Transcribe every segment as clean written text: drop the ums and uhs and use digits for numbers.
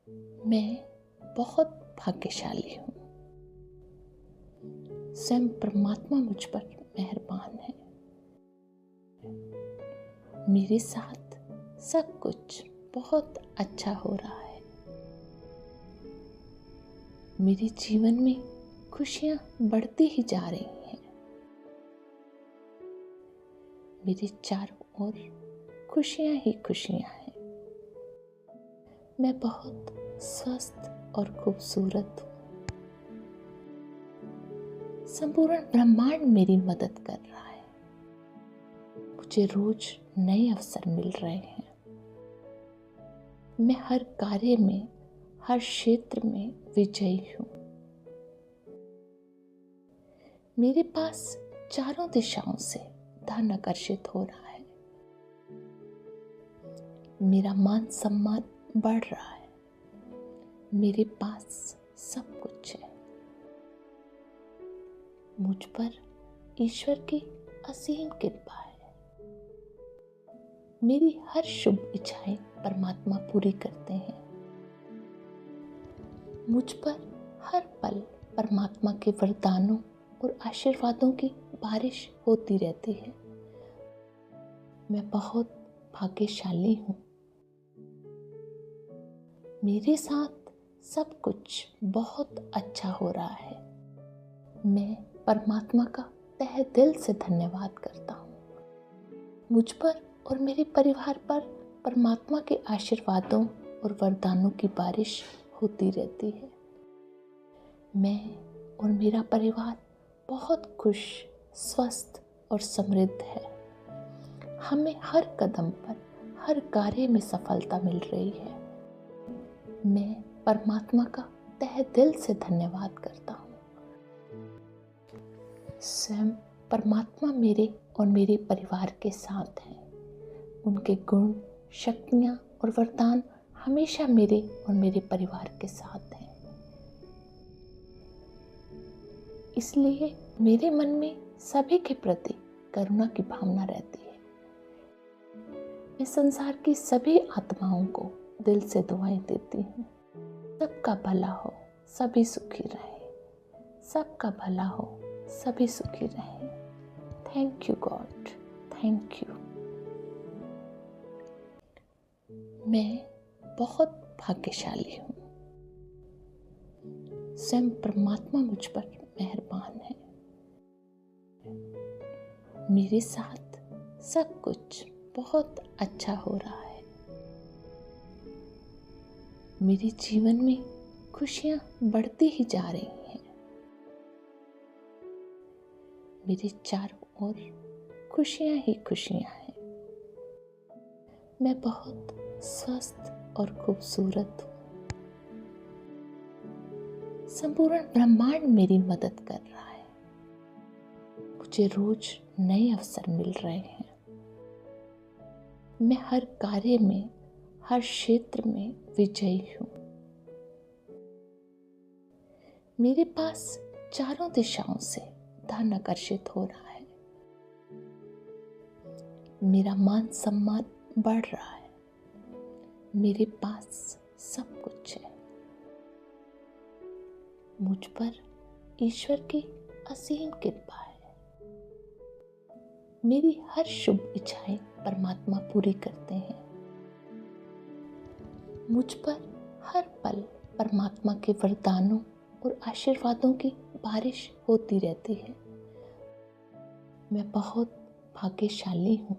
मैं बहुत भाग्यशाली हूँ। स्वयं परमात्मा मुझ पर मेहरबान है। मेरे साथ सब कुछ बहुत अच्छा हो रहा है। मेरे जीवन में खुशियाँ बढ़ती ही जा रही हैं। मेरे चारों ओर खुशियाँ ही खुशियाँ हैं। मैं बहुत स्वस्थ और खूबसूरत हूँ। संपूर्ण ब्रह्मांड मेरी मदद कर रहा है। मुझे रोज नए अवसर मिल रहे हैं। मैं हर कार्य में, हर क्षेत्र में विजयी हूँ। मेरे पास चारों दिशाओं से धन आकर्षित हो रहा है। मेरा मान सम्मान बढ़ रहा है। मेरे पास सब कुछ है। मुझ पर ईश्वर की असीम कृपा है। मेरी हर शुभ इच्छाएं परमात्मा पूरी करते हैं। मुझ पर हर पल परमात्मा के वरदानों और आशीर्वादों की बारिश होती रहती है। मैं बहुत भाग्यशाली हूँ। मेरे साथ सब कुछ बहुत अच्छा हो रहा है। मैं परमात्मा का तहे दिल से धन्यवाद करता हूँ। मुझ पर और मेरे परिवार पर परमात्मा के आशीर्वादों और वरदानों की बारिश होती रहती है। मैं और मेरा परिवार बहुत खुश, स्वस्थ और समृद्ध है। हमें हर कदम पर, हर कार्य में सफलता मिल रही है। मैं परमात्मा का तहे दिल से धन्यवाद करता हूँ। स्वयं परमात्मा मेरे और मेरे परिवार के साथ हैं। उनके गुण, शक्तियाँ और वरदान हमेशा मेरे और मेरे परिवार के साथ हैं। इसलिए मेरे मन में सभी के प्रति करुणा की भावना रहती है। मैं संसार की सभी आत्माओं को दिल से दुआएं देती हूँ। सबका भला हो, सभी सुखी रहें। सबका भला हो, सभी सुखी रहें। Thank you God, thank you. मैं बहुत भाग्यशाली हूँ। स्वयं परमात्मा मुझ पर मेहरबान है। मेरे साथ सब कुछ बहुत अच्छा हो रहा है। मेरे जीवन में खुशियाँ बढ़ती ही जा रही हैं। मेरे चारों ओर खुशियाँ ही खुशियाँ हैं। मैं बहुत स्वस्थ और खूबसूरत हूँ। संपूर्ण ब्रह्मांड मेरी मदद कर रहा है। मुझे रोज नए अवसर मिल रहे हैं। मैं हर कार्य में, हर क्षेत्र में विजयी हूँ। मेरे पास चारों दिशाओं से धन आकर्षित हो रहा है। मेरा मान सम्मान बढ़ रहा है। मेरे पास सब कुछ है। मुझ पर ईश्वर की असीम कृपा है। मेरी हर शुभ इच्छाएं परमात्मा पूरी करते हैं। मुझ पर हर पल परमात्मा के वरदानों और आशीर्वादों की बारिश होती रहती है। मैं बहुत भाग्यशाली हूँ।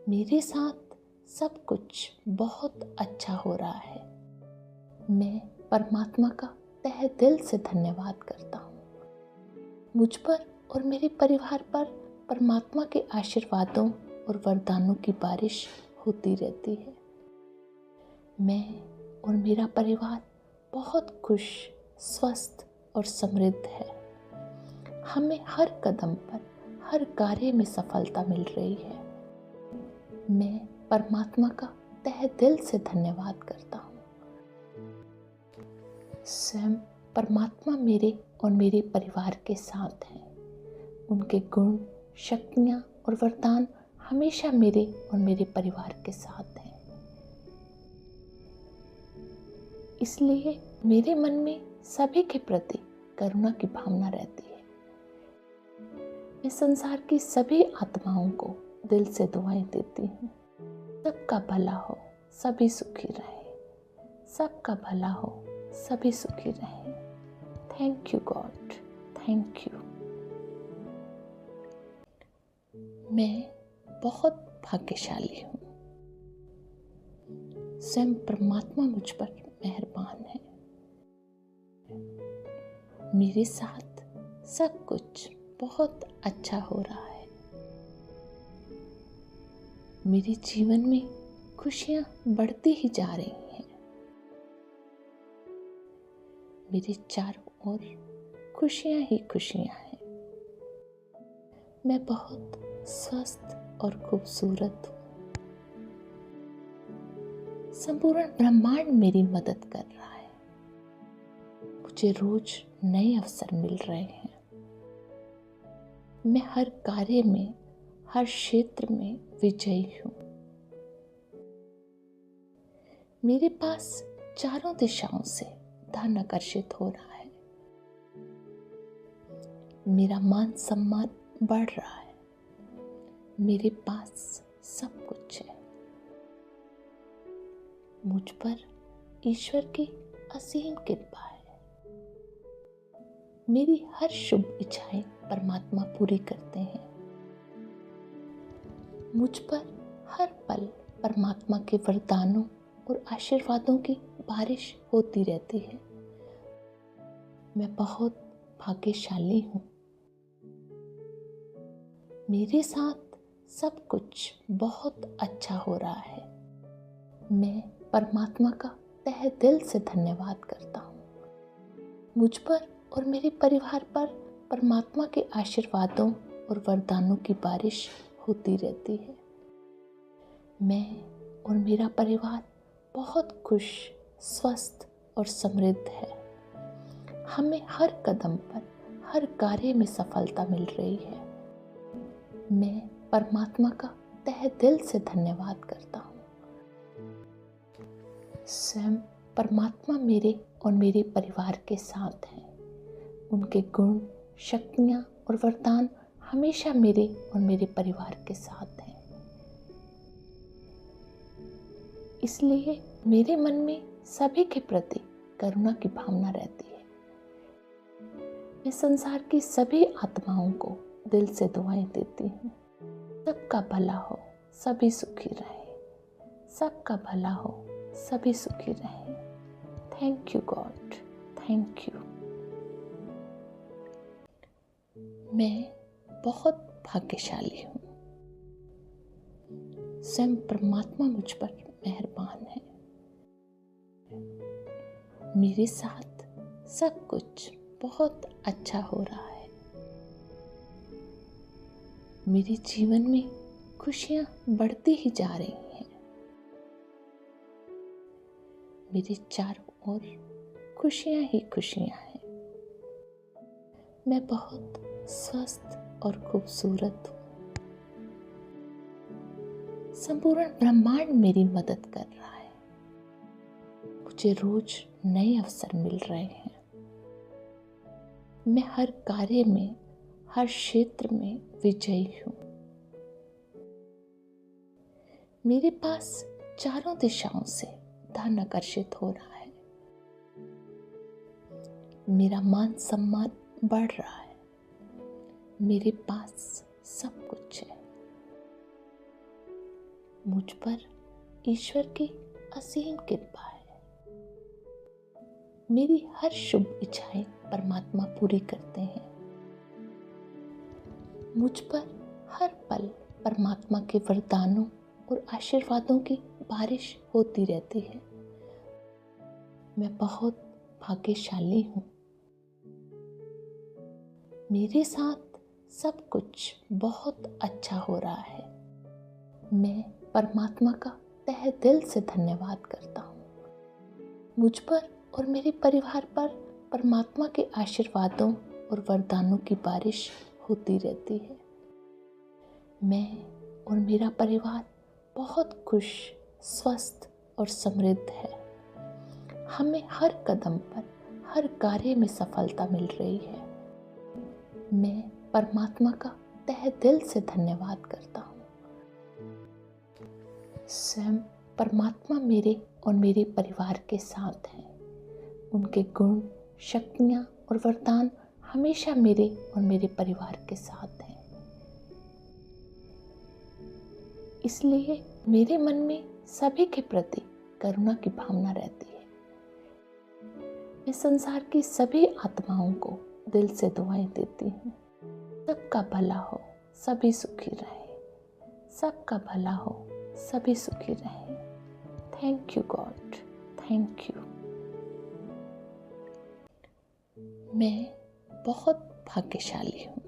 मेरे साथ सब कुछ बहुत अच्छा हो रहा है। मैं परमात्मा का तहे दिल से धन्यवाद करता हूँ। मुझ पर और मेरे परिवार पर परमात्मा के आशीर्वादों और वरदानों की बारिश होती रहती है। मैं और मेरा परिवार बहुत खुश, स्वस्थ और समृद्ध है। हमें हर कदम पर, हर कार्य में सफलता मिल रही है। मैं परमात्मा का तहे दिल से धन्यवाद करता हूँ। स्वयं परमात्मा मेरे और मेरे परिवार के साथ हैं। उनके गुण, शक्तियाँ और वरदान हमेशा मेरे और मेरे परिवार के साथ हैं। इसलिए मेरे मन में सभी के प्रति करुणा की भावना रहती है। मैं संसार की सभी आत्माओं को दिल से दुआएं देती हूँ। सबका भला हो, सभी सुखी रहे। सबका भला हो, सभी सुखी रहे। Thank you God, thank you. मैं बहुत भाग्यशाली हूँ। स्वयं परमात्मा मुझ पर मेहरबान है। मेरे साथ सब कुछ बहुत अच्छा हो रहा है। मेरे जीवन में खुशियाँ बढ़ती ही जा रही हैं। मेरे चारों ओर खुशियाँ ही खुशियाँ हैं। मैं बहुत स्वस्थ और खूबसूरत हूँ। संपूर्ण ब्रह्मांड मेरी मदद कर रहा है। मुझे रोज नए अवसर मिल रहे हैं। मैं हर कार्य में, हर क्षेत्र में विजयी हूँ। मेरे पास चारों दिशाओं से धन आकर्षित हो रहा है। मेरा मान सम्मान बढ़ रहा है। मेरे पास सब कुछ है। मुझ पर ईश्वर की असीम कृपा है। मेरी हर शुभ इच्छाएं परमात्मा पूरी करते हैं। मुझ पर हर पल परमात्मा के वरदानों और आशीर्वादों की बारिश होती रहती है। मैं बहुत भाग्यशाली हूँ। मेरे साथ सब कुछ बहुत अच्छा हो रहा है। मैं परमात्मा का तहे दिल से धन्यवाद करता हूँ। मुझ पर और मेरे परिवार पर परमात्मा के आशीर्वादों और वरदानों की बारिश होती रहती है। मैं और मेरा परिवार बहुत खुश, स्वस्थ और समृद्ध है। हमें हर कदम पर, हर कार्य में सफलता मिल रही है। मैं परमात्मा का तहे दिल से धन्यवाद करता हूँ। स्वयं परमात्मा मेरे और मेरे परिवार के साथ हैं। उनके गुण, शक्तियाँ और वरदान हमेशा मेरे और मेरे परिवार के साथ हैं। इसलिए मेरे मन में सभी के प्रति करुणा की भावना रहती है। मैं संसार की सभी आत्माओं को दिल से दुआएं देती हूँ। सबका भला हो, सभी सुखी रहे। सबका भला हो, सभी सुखी रहे। Thank you God, thank you. मैं बहुत भाग्यशाली हूँ। स्वयं परमात्मा मुझ पर मेहरबान है। मेरे साथ सब कुछ बहुत अच्छा हो रहा है। मेरे जीवन में खुशियाँ बढ़ती ही जा रही हैं। मेरे चारों ओर खुशियाँ ही खुशियाँ हैं। मैं बहुत स्वस्थ और खूबसूरत हूँ। संपूर्ण ब्रह्मांड मेरी मदद कर रहा है। मुझे रोज नए अवसर मिल रहे हैं। मैं हर कार्य में, हर क्षेत्र में विजयी हूँ। मेरे पास चारों दिशाओं से धन आकर्षित हो रहा है। मेरा मान सम्मान बढ़ रहा है। मेरे पास सब कुछ है। मुझ पर ईश्वर की असीम कृपा है। मेरी हर शुभ इच्छाएं परमात्मा पूरी करते हैं। मुझ पर हर पल परमात्मा के वरदानों और आशीर्वादों की बारिश होती रहती है। मैं बहुत भाग्यशाली हूँ। मेरे साथ सब कुछ बहुत अच्छा हो रहा है। मैं परमात्मा का तहे दिल से धन्यवाद करता हूँ। मुझ पर और मेरे परिवार पर परमात्मा के आशीर्वादों और वरदानों की बारिश होती रहती है। मैं और मेरा परिवार बहुत खुश, स्वस्थ और समृद्ध है। हमें हर कदम पर, हर कार्य में सफलता मिल रही है। मैं परमात्मा का तहे दिल से धन्यवाद करता हूँ। स्वयं परमात्मा मेरे और मेरे परिवार के साथ हैं। उनके गुण, शक्तियाँ और वरदान हमेशा मेरे और मेरे परिवार के साथ हैं। इसलिए मेरे मन में सभी के प्रति करुणा की भावना रहती है। मैं संसार की सभी आत्माओं को दिल से दुआएं देती हूँ। सबका भला हो, सभी सुखी रहे। सबका भला हो, सभी सुखी रहे। Thank you God, thank you. मैं बहुत भाग्यशाली हूँ।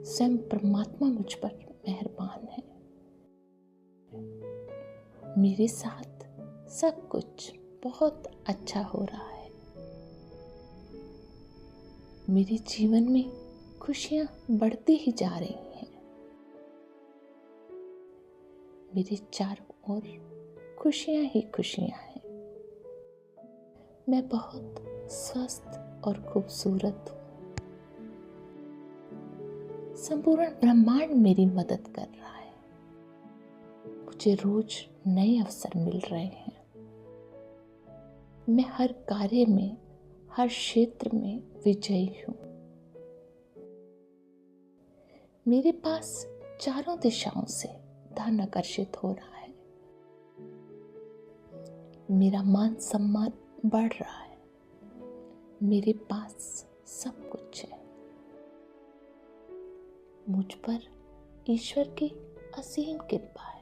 स्वयं परमात्मा मुझ पर मेहरबान है। मेरे साथ सब कुछ बहुत अच्छा हो रहा है। मेरे जीवन में खुशियाँ बढ़ती ही जा रही हैं। मेरे चारों ओर खुशियाँ ही खुशियाँ हैं। मैं बहुत स्वस्थ और खूबसूरत हूँ। संपूर्ण ब्रह्मांड मेरी मदद कर रहा है। मुझे रोज नए अवसर मिल रहे हैं। मैं हर कार्य में, हर क्षेत्र में विजयी हूँ। मेरे पास चारों दिशाओं से धन आकर्षित हो रहा है। मेरा मान सम्मान बढ़ रहा है। मेरे पास सब कुछ है। मुझ पर ईश्वर की असीम कृपा है।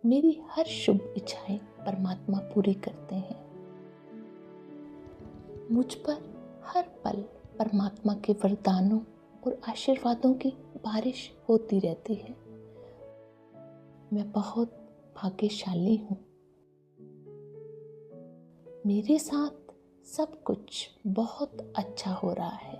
मेरी हर शुभ इच्छाएं परमात्मा पूरी करते हैं। मुझ पर हर पल परमात्मा के वरदानों और आशीर्वादों की बारिश होती रहती है। मैं बहुत भाग्यशाली हूँ। मेरे साथ सब कुछ बहुत अच्छा हो रहा है।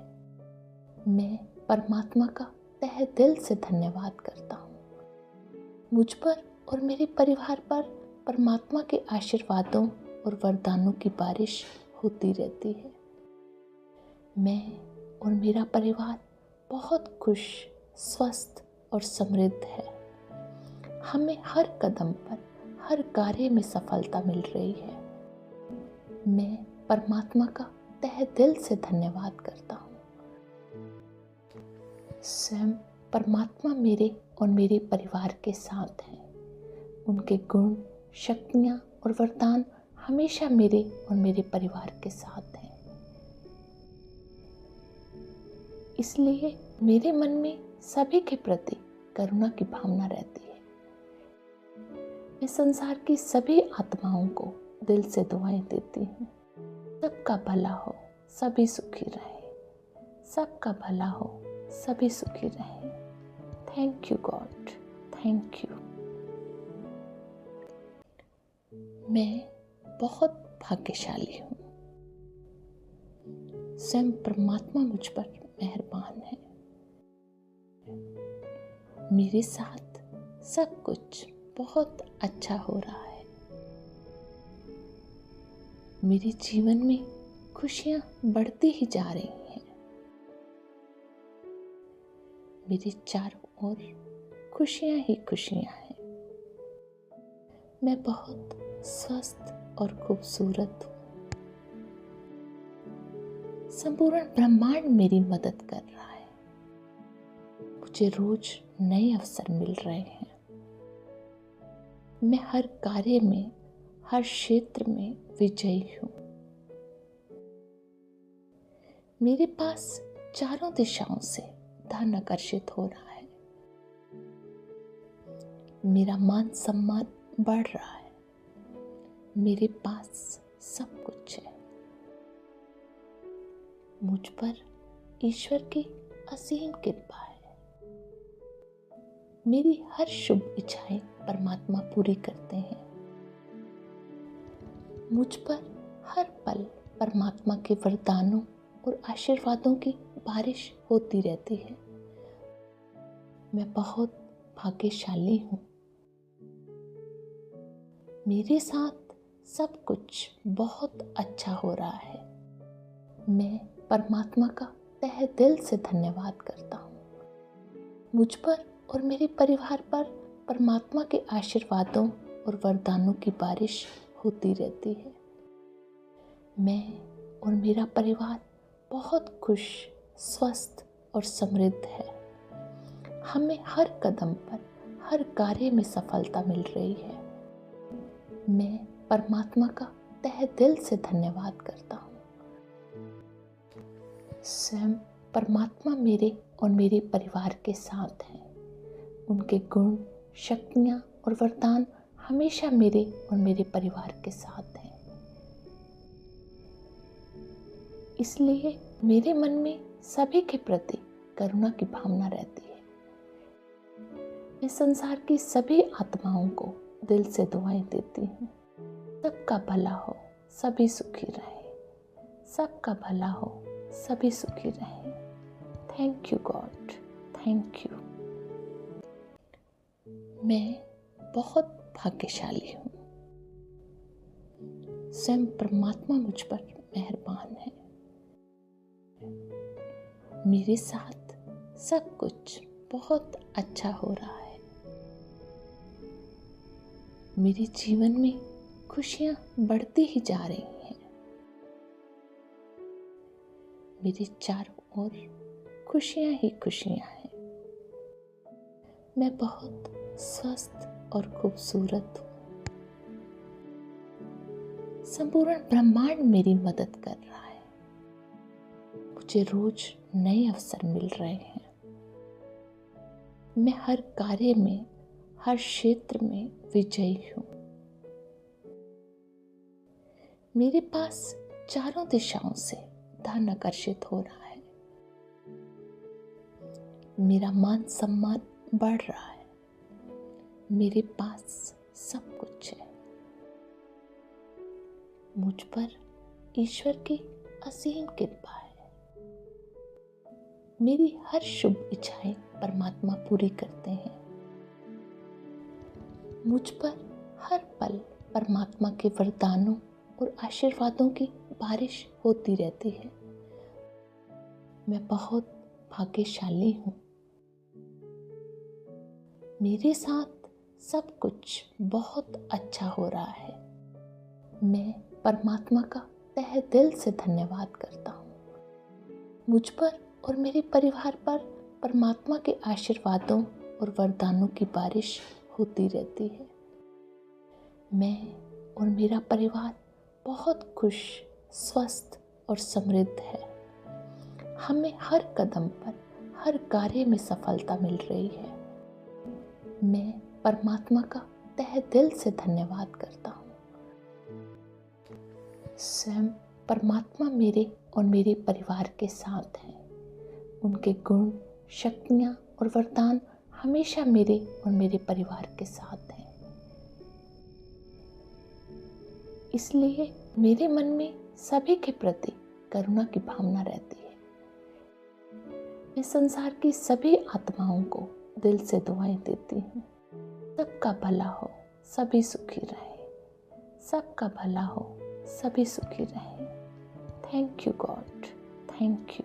मैं परमात्मा का तहे दिल से धन्यवाद करता हूँ। मुझ पर और मेरे परिवार पर परमात्मा के आशीर्वादों और वरदानों की बारिश होती रहती है। मैं और मेरा परिवार बहुत खुश, स्वस्थ और समृद्ध है। हमें हर कदम पर, हर कार्य में सफलता मिल रही है। मैं परमात्मा का तहे दिल से धन्यवाद करता हूँ। स्वयं परमात्मा मेरे और मेरे परिवार के साथ हैं। उनके गुण, शक्तियाँ और वरदान हमेशा मेरे और मेरे परिवार के साथ हैं। इसलिए मेरे मन में सभी के प्रति करुणा की भावना रहती है। मैं संसार की सभी आत्माओं को दिल से दुआएं देती हूँ। सबका भला हो, सभी सुखी रहे। सबका भला हो, सभी सुखी रहे। Thank you God, thank you. मैं बहुत भाग्यशाली हूँ। स्वयं परमात्मा मुझ पर मेहरबान है। मेरे साथ सब कुछ बहुत अच्छा हो रहा है। मेरे जीवन में खुशियाँ बढ़ती ही जा रही हैं। मेरे चारों ओर खुशियाँ ही खुशियाँ हैं। मैं बहुत स्वस्थ और खूबसूरत हूँ। संपूर्ण ब्रह्मांड मेरी मदद कर रहा है। मुझे रोज नए अवसर मिल रहे हैं। मैं हर कार्य में, हर क्षेत्र में विजयी हूँ। मेरे पास चारों दिशाओं से धन आकर्षित हो रहा है। मेरा मान सम्मान बढ़ रहा है। मेरे पास सब कुछ है। मुझ पर ईश्वर की असीम कृपा है। मेरी हर शुभ इच्छाएं परमात्मा पूरी करते हैं। मुझ पर हर पल परमात्मा के वरदानों और आशीर्वादों की बारिश होती रहती है। मैं बहुत भाग्यशाली हूँ। मेरे साथ सब कुछ बहुत अच्छा हो रहा है। मैं परमात्मा का तहे दिल से धन्यवाद करता हूँ। मुझ पर और मेरे परिवार पर परमात्मा के आशीर्वादों और वरदानों की बारिश होती रहती है। मैं और मेरा परिवार बहुत खुश, स्वस्थ और समृद्ध है। हमें हर कदम पर, हर कार्य में सफलता मिल रही है। मैं परमात्मा का तहे दिल से धन्यवाद करता हूँ। स्वयं परमात्मा मेरे और मेरे परिवार के साथ हैं। उनके गुण, शक्तियाँ और वरदान हमेशा मेरे और मेरे परिवार के साथ हैं। इसलिए मेरे मन में सभी के प्रति करुणा की भावना रहती है। मैं संसार की सभी आत्माओं को दिल से दुआएं देती हूँ। सबका भला हो, सभी सुखी रहें। सबका भला हो, सभी सुखी रहें। Thank you God, thank you. मैं बहुत भाग्यशाली हूँ। स्वयं परमात्मा मुझ पर मेहरबान है। मेरे साथ सब कुछ बहुत अच्छा हो रहा है। मेरे जीवन में खुशियाँ बढ़ती ही जा रही हैं। मेरे चारों ओर खुशियाँ ही खुशियाँ हैं। मैं बहुत स्वस्थ और खूबसूरत हूँ। संपूर्ण ब्रह्मांड मेरी मदद कर रहा है। मुझे रोज नए अवसर मिल रहे हैं। मैं हर कार्य में, हर क्षेत्र में विजयी हूँ। मेरे पास चारों दिशाओं से धन आकर्षित हो रहा है। मेरा मान सम्मान बढ़ रहा है। मेरे पास सब कुछ है। मुझ पर ईश्वर की असीम कृपा है। मेरी हर शुभ इच्छाएं परमात्मा पूरी करते हैं। मुझ पर हर पल परमात्मा के वरदानों और आशीर्वादों की बारिश होती रहती है। मैं बहुत भाग्यशाली हूँ। मेरे साथ सब कुछ बहुत अच्छा हो रहा है। मैं परमात्मा का तहे दिल से धन्यवाद करता हूँ। मुझ पर और मेरे परिवार पर परमात्मा के आशीर्वादों और वरदानों की बारिश होती रहती है। मैं और मेरा परिवार बहुत खुश, स्वस्थ और समृद्ध है। हमें हर कदम पर, हर कार्य में सफलता मिल रही है। मैं परमात्मा का तहे दिल से धन्यवाद करता हूँ। स्वयं परमात्मा मेरे और मेरे परिवार के साथ हैं। उनके गुण, शक्तियाँ और वरदान हमेशा मेरे और मेरे परिवार के साथ हैं। इसलिए मेरे मन में सभी के प्रति करुणा की भावना रहती है। मैं संसार की सभी आत्माओं को दिल से दुआएं देती हूँ। सबका भला हो, सभी सुखी रहें। सबका भला हो, सभी सुखी रहें। Thank you God, thank you.